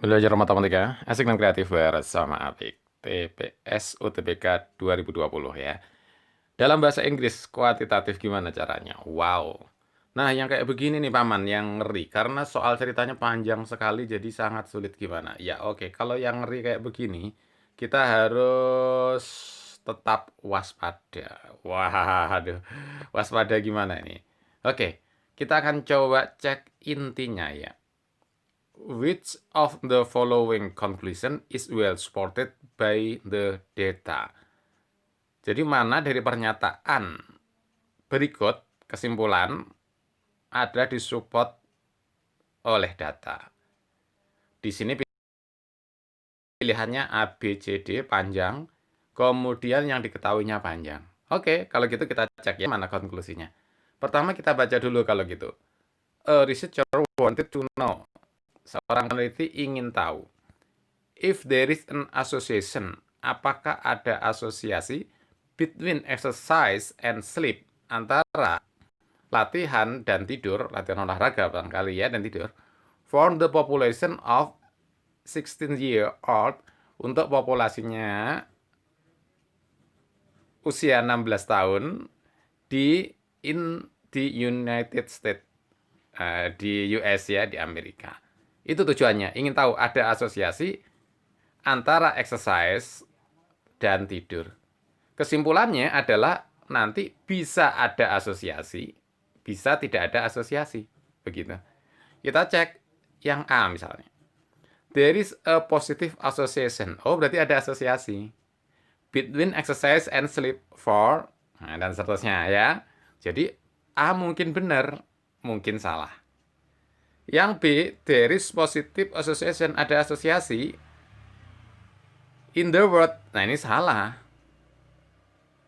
Belajar matematika, asik dan kreatif bersama Apik. TPS UTBK 2020 ya. Dalam bahasa Inggris, kuantitatif gimana caranya? Wow. Nah, yang kayak begini nih Paman, yang ngeri. Karena soal ceritanya panjang sekali, jadi sangat sulit gimana. Ya oke, kalau yang ngeri kayak begini, kita harus tetap waspada. Wah, aduh. Waspada gimana ini? Oke, kita akan coba cek intinya ya. Which of the following conclusion is well supported by the data? Jadi mana dari pernyataan berikut kesimpulan ada disupport oleh data? Di sini pilihannya A, B, C, D panjang, kemudian yang diketahuinya panjang. Oke, kalau gitu kita cek ya mana konklusinya. Pertama kita baca dulu kalau gitu. A researcher wanted to know. Seorang peneliti ingin tahu. If there is an association, apakah ada asosiasi between exercise and sleep, antara latihan dan tidur, latihan olahraga barangkali ya dan tidur, for the population of 16-year-old, untuk populasinya usia 16 tahun di the United States, di US ya, di Amerika. Itu tujuannya, ingin tahu ada asosiasi antara exercise dan tidur. Kesimpulannya adalah nanti bisa ada asosiasi, bisa tidak ada asosiasi. Begitu. Kita cek yang A misalnya. There is a positive association. Oh, berarti ada asosiasi. Between exercise and sleep for, nah, dan seterusnya ya. Jadi A mungkin benar, mungkin salah. Yang B, there is positive association, ada asosiasi in the world. Nah, ini salah.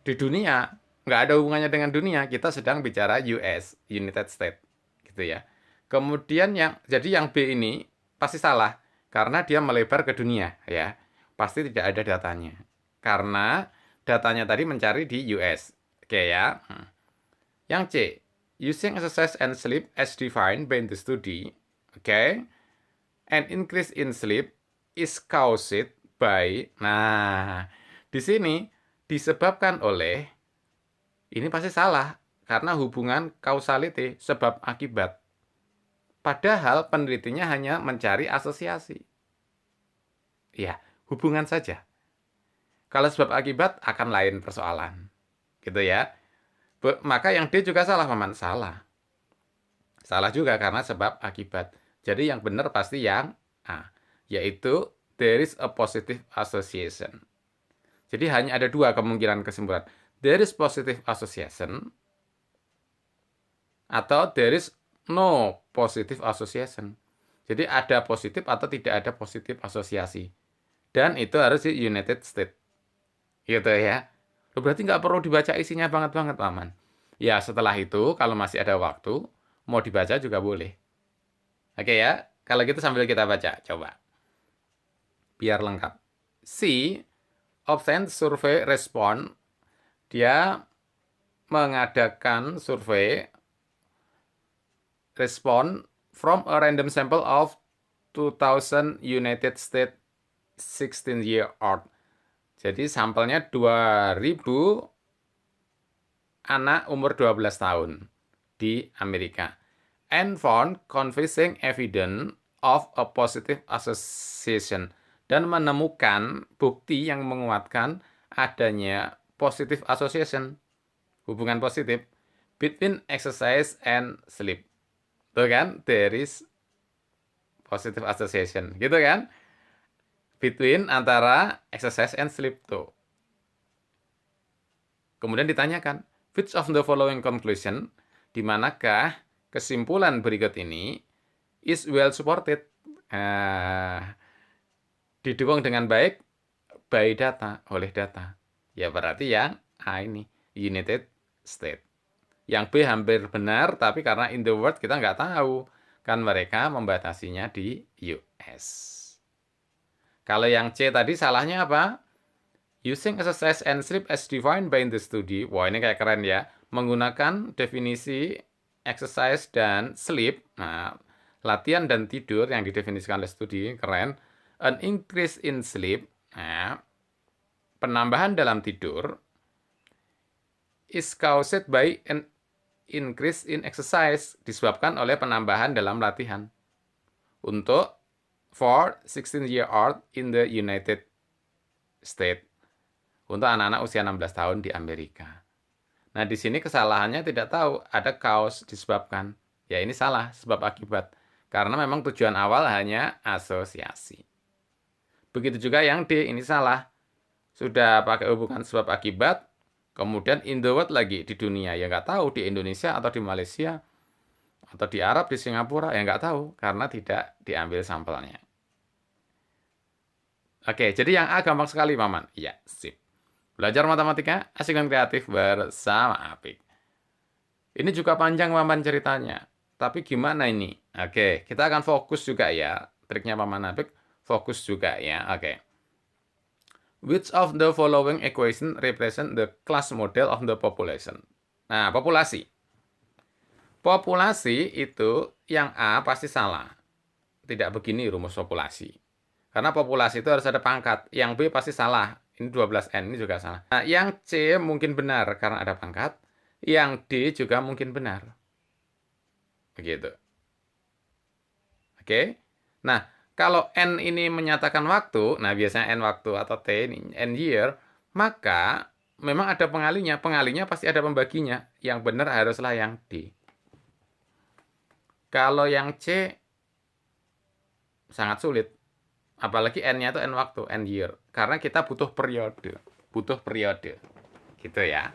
Di dunia, nggak ada hubungannya dengan dunia. Kita sedang bicara US, United States, gitu ya. Kemudian jadi yang B ini pasti salah karena dia melebar ke dunia, ya. Pasti tidak ada datanya. Karena datanya tadi mencari di US. Oke ya. Yang C, using exercise and sleep as defined by the study, oke, an increase in sleep is caused by, nah, di sini disebabkan oleh, ini pasti salah karena hubungan causality, sebab akibat. Padahal penelitinya hanya mencari asosiasi. Ya, hubungan saja. Kalau sebab akibat akan lain persoalan. Gitu ya. Maka yang D juga salah, Paman. Salah. Salah juga karena sebab akibat. Jadi yang benar pasti yang A, yaitu there is a positive association. Jadi hanya ada dua kemungkinan kesimpulan. There is positive association atau there is no positive association. Jadi ada positif atau tidak ada positif asosiasi. Dan itu harus di United States. Gitu ya. Loh, berarti nggak perlu dibaca isinya banget-banget, Paman. Ya, setelah itu kalau masih ada waktu, mau dibaca juga boleh. Oke ya, kalau gitu sambil kita baca, coba. Biar lengkap. C, obtained survey respond, dia mengadakan survei respon from a random sample of 2000 United States 16-year-old. Jadi sampelnya 2000 anak umur 12 tahun di Amerika. And found convincing evidence of a positive association. Dan menemukan bukti yang menguatkan adanya positive association, hubungan positif, between exercise and sleep. Tuh kan, there is positive association. Gitu kan? Between antara exercise and sleep tuh. Kemudian ditanyakan, which of the following conclusion, di manakah kesimpulan berikut ini is well supported, didukung dengan baik by data, oleh data. Ya berarti yang A ini, United States. Yang B hampir benar, tapi karena in the world kita nggak tahu. Kan mereka membatasinya di US. Kalau yang C tadi salahnya apa? Using exercise and sleep as defined by the study. Wah, ini kayak keren ya. Menggunakan definisi exercise dan sleep. Nah, latihan dan tidur yang didefinisikan oleh studi, keren. An increase in sleep, nah, penambahan dalam tidur, is caused by an increase in exercise, disebabkan oleh penambahan dalam latihan. Untuk for 16-year-old in the United States, untuk anak-anak usia 16 tahun di Amerika. Nah, di sini kesalahannya tidak tahu ada cause disebabkan. Ya, ini salah, sebab akibat. Karena memang tujuan awal hanya asosiasi. Begitu juga yang D, ini salah. Sudah pakai hubungan sebab akibat, kemudian in the world lagi di dunia. Ya nggak tahu di Indonesia atau di Malaysia, atau di Arab, di Singapura, ya nggak tahu. Karena tidak diambil sampelnya. Oke, jadi yang A gampang sekali, Maman. Iya, sip. Belajar matematika, asik dan kreatif bersama Apik. Ini juga panjang, Maman, ceritanya. Tapi gimana ini? Oke, kita akan fokus juga ya. Triknya Paman Apik, fokus juga ya. Oke. Which of the following equation represent the class model of the population? Nah, populasi. Populasi itu yang A pasti salah. Tidak begini rumus populasi. Karena populasi itu harus ada pangkat. Yang B pasti salah. Ini 12N, ini juga salah. Nah, yang C mungkin benar karena ada pangkat. Yang D juga mungkin benar. Begitu. Oke. Nah, kalau N ini menyatakan waktu, nah biasanya N waktu atau T ini, N year, maka memang ada pengalinya. Pengalinya pasti ada pembaginya. Yang benar haruslah yang D. Kalau yang C, sangat sulit. Apalagi N-nya itu N waktu, N year. Karena kita butuh periode. Butuh periode. Gitu ya.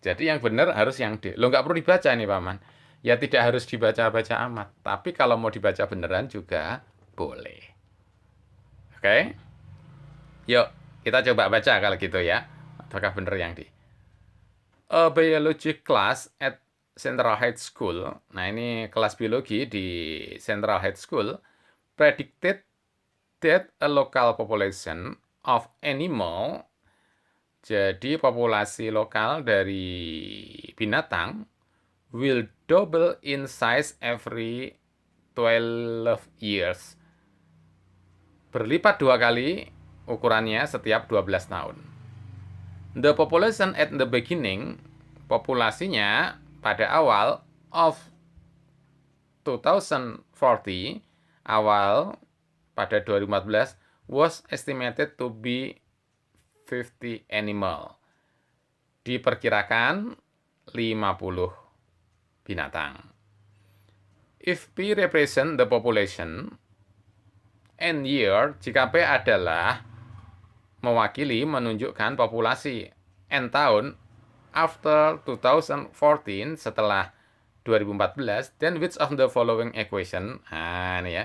Jadi yang benar harus yang D. Lo nggak perlu dibaca nih, Paman. Ya tidak harus dibaca-baca amat. Tapi kalau mau dibaca beneran juga boleh. Oke? Yuk, kita coba baca kalau gitu ya. Apakah benar yang D? A biology class at Central High School. Nah, ini kelas biologi di Central High School. Predicted that a local population of animal, jadi populasi lokal dari binatang, will double in size every 12 years. Berlipat 2 kali ukurannya setiap 12 tahun. The population at the beginning, populasinya pada awal of 2040, awal pada 2014, was estimated to be 50 animal. Diperkirakan 50 binatang. If P represent the population, N year, jika P adalah mewakili, menunjukkan populasi N tahun, after 2014, setelah 2014, then which of the following equation, nah ini ya,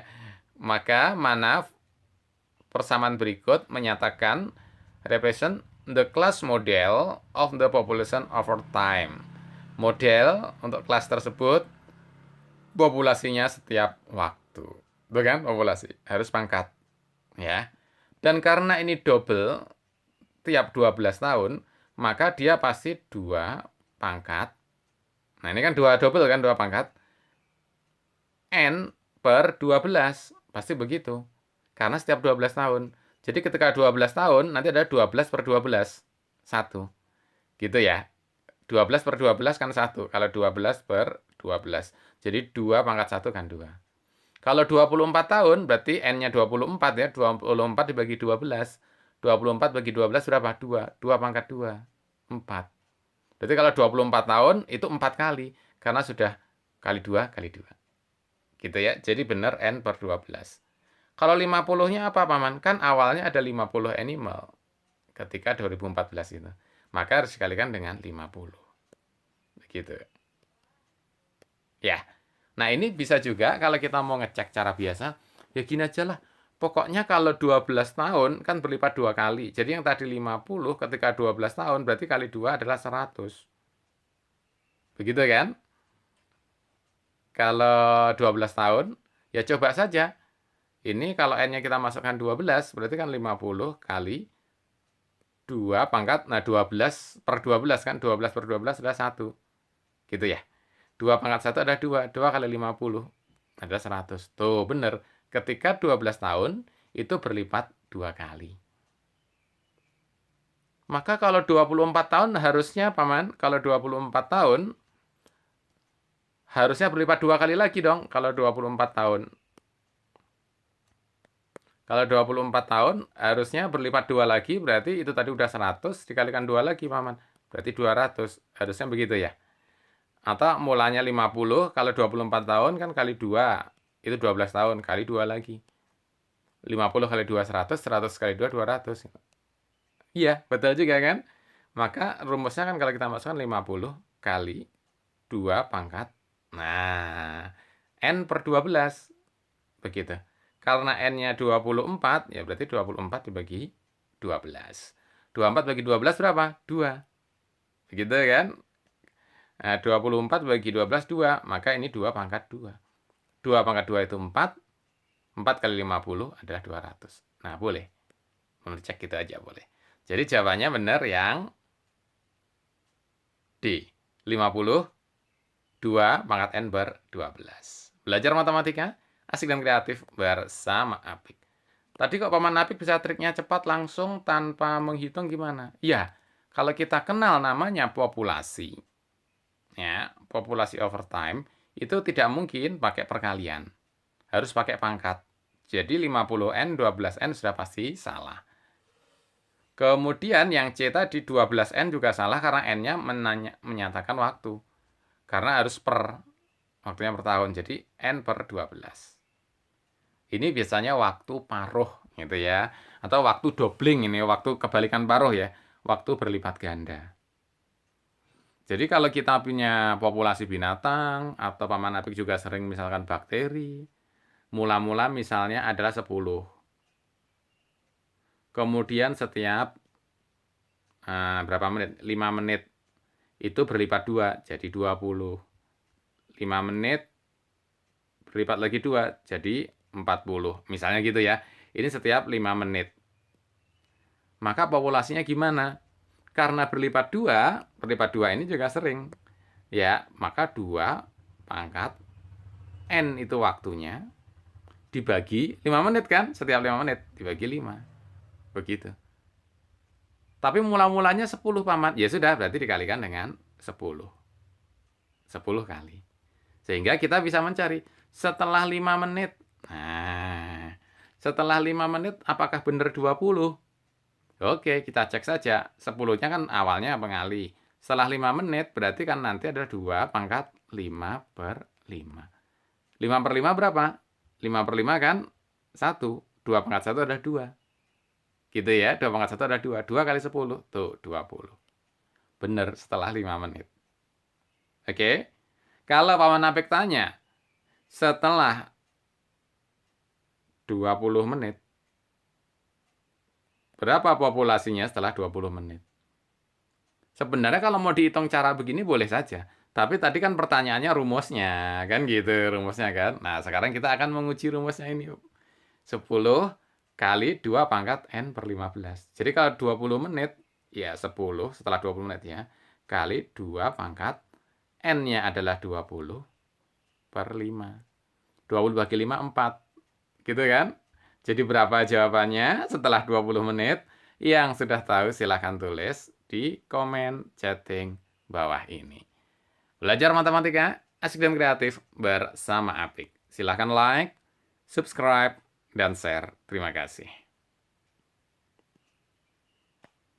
maka mana persamaan berikut menyatakan represent the class model of the population over time. Model untuk kelas tersebut populasinya setiap waktu. Bukan populasi, harus pangkat. Ya. Dan karena ini double tiap 12 tahun, maka dia pasti 2 pangkat. Nah, ini kan 2 double kan, 2 pangkat. N per 12. Pasti begitu. Karena setiap 12 tahun. Jadi ketika 12 tahun, nanti ada 12 per 12. 1. Gitu ya. 12 per 12 kan 1. Kalau 12 per 12. Jadi 2 pangkat 1 kan 2. Kalau 24 tahun, berarti N-nya 24 ya. 24 dibagi 12. 24 bagi 12 berapa? 2. 2 pangkat 2. 4. Berarti kalau 24 tahun, itu 4 kali. Karena sudah kali 2 kali 2. Gitu ya. Jadi benar N per 12. Kalau 50-nya apa, Paman? Kan awalnya ada 50 animal ketika 2014 itu. Maka harus dikalikan dengan 50. Begitu. Ya. Nah, ini bisa juga kalau kita mau ngecek cara biasa, ya gini aja lah. Pokoknya kalau 12 tahun kan berlipat 2 kali. Jadi yang tadi 50 ketika 12 tahun berarti kali 2 adalah 100. Begitu kan? Kalau 12 tahun, ya coba saja. Ini kalau N-nya kita masukkan 12, berarti kan 50 kali 2 pangkat, nah 12 per 12 kan, 12 per 12 adalah 1. Gitu ya. 2 pangkat 1 ada 2, 2 kali 50. adalah 100. Tuh, bener. Ketika 12 tahun, itu berlipat 2 kali. Maka kalau 24 tahun harusnya, Paman, kalau 24 tahun, harusnya berlipat 2 kali lagi dong, kalau 24 tahun. Kalau 24 tahun, harusnya berlipat 2 lagi, berarti itu tadi udah 100, dikalikan 2 lagi, Paman. Berarti 200, harusnya begitu ya. Atau mulanya 50, kalau 24 tahun kan kali 2, itu 12 tahun, kali 2 lagi. 50 kali 2, 100, 100 kali 2, 200. Iya, betul juga kan? Maka rumusnya kan kalau kita masukkan 50 kali 2 pangkat. Nah, N per 12. Begitu. Karena N-nya 24, ya berarti 24 dibagi 12. 24 bagi 12 berapa? 2. Begitu kan? Nah, 24 bagi 12, 2. Maka ini 2 pangkat 2. 2 pangkat 2 itu 4. 4 kali 50 adalah 200. Nah, boleh. Menurut cek gitu aja boleh. Jadi jawabannya benar yang D. 52 pangkat N ber 12. Belajar matematika, asik dan kreatif bersama Apik. Tadi kok Paman Apik bisa triknya cepat langsung tanpa menghitung gimana? Ya, kalau kita kenal namanya populasi, ya, populasi over time, itu tidak mungkin pakai perkalian. Harus pakai pangkat. Jadi 50N, 12N sudah pasti salah. Kemudian yang C tadi 12N juga salah karena N-nya menyatakan waktu. Karena harus per, waktunya per tahun. Jadi N per 12. Ini biasanya waktu paruh gitu ya. Atau waktu dobling ini, waktu kebalikan paruh ya. Waktu berlipat ganda. Jadi kalau kita punya populasi binatang, atau Paman Apik juga sering misalkan bakteri, mula-mula misalnya adalah 10. Kemudian setiap berapa menit? 5 menit itu berlipat 2, jadi 20. 5 menit berlipat lagi 2, jadi 40. Misalnya gitu ya. Ini setiap 5 menit. Maka populasinya gimana? Karena berlipat 2 ini juga sering. Ya, maka 2 pangkat N itu waktunya dibagi 5 menit kan? Setiap 5 menit dibagi 5. Begitu. Tapi mula-mulanya 10, Paman. Ya sudah, berarti dikalikan dengan 10. 10 kali. Sehingga kita bisa mencari setelah 5 menit. Nah, setelah 5 menit apakah benar 20? Oke, kita cek saja. 10-nya kan awalnya pengali. Setelah 5 menit berarti kan nanti ada 2 pangkat 5 per 5. 5 per 5 berapa? 5 per 5 kan 1. 2 pangkat 1 adalah 2. Gitu ya, 2 pangkat 1 adalah 2. 2 kali 10, tuh 20. Benar setelah 5 menit. Oke? Kalau Paman Apik tanya, setelah 20 menit, berapa populasinya setelah 20 menit? Sebenarnya kalau mau dihitung cara begini boleh saja. Tapi tadi kan pertanyaannya rumusnya, kan gitu rumusnya kan. Nah, sekarang kita akan menguji rumusnya ini. 10 kali 2 pangkat N per 15. Jadi kalau 20 menit, ya 10 setelah 20 menit ya, kali 2 pangkat N-nya adalah 20 per 5. 20 bagi 5, 4. Gitu kan? Jadi berapa jawabannya setelah 20 menit? Yang sudah tahu silahkan tulis di komen chatting bawah ini. Belajar matematika, asik dan kreatif bersama Apik. Silahkan like, subscribe, dan share. Terima kasih.